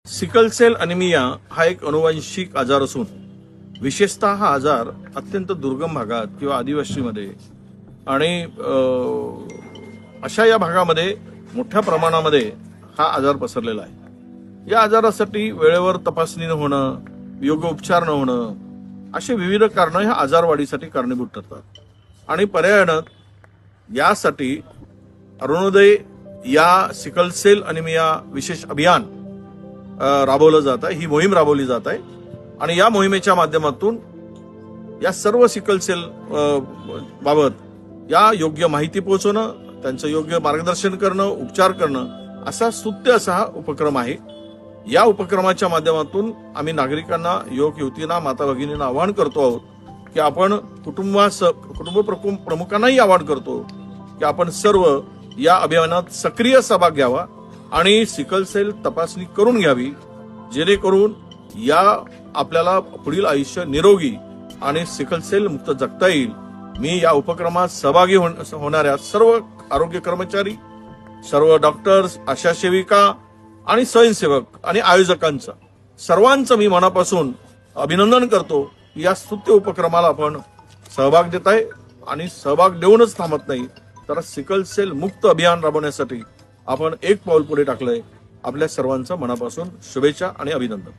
Sickle sale anaemia हा एक अनुवांशिक आजार असून विशेषतः हा आजार अत्यंत दुर्गम भागात किंवा आदिवासीमध्ये आणि अशा या भागामध्ये मोठ्या प्रमाणामध्ये हा आजार पसरलेला आहे। या आजारासाठी वेळेवर तपासणी न होणं, योग्य उपचार न होणं असे विविध कारणं ह्या आजारवाढीसाठी कारणीभूत ठरतात। आणि पर्यायानं यासाठी अरुणोदय या सिकल सेल अॅनिमिया विशेष अभियान राबवलं जात आहे। ही मोहीम राबवली जात आहे आणि या मोहिमेच्या माध्यमातून या सर्व सिकल सेल बाबत या योग्य माहिती पोहोचवणं, त्यांचं योग्य मार्गदर्शन करणं, उपचार करणं असा स्तुत्य असा हा उपक्रम आहे। या उपक्रमाच्या माध्यमातून आम्ही नागरिकांना, युवक युवतींना, माता भगिनींना आवाहन करतो आहोत की आपण कुटुंब प्रमुखांनाही आवाहन करतो की आपण सर्व या अभियानात सक्रिय सहभाग घ्यावा आणि सिकल सेल तपासणी करून घ्यावी, जेणेकरून या आपल्याला पुढील आयुष्य निरोगी आणि सिकल सेल मुक्त जगता येईल। मी या उपक्रमात सहभागी होणाऱ्या सर्व आरोग्य कर्मचारी, सर्व डॉक्टर्स, आशा सेविका आणि स्वयंसेवक आणि आयोजकांचा सर्वांचं मी मनापासून अभिनंदन करतो। या स्तुत्य उपक्रमाला आपण सहभाग देत आहे आणि सहभाग देऊनच थांबत नाही, तर सिकल सेल मुक्त अभियान राबवण्यासाठी आपण एक पाऊल पुढे टाकलंय। आपल्या सर्वांचं मनापासून शुभेच्छा आणि अभिनंदन।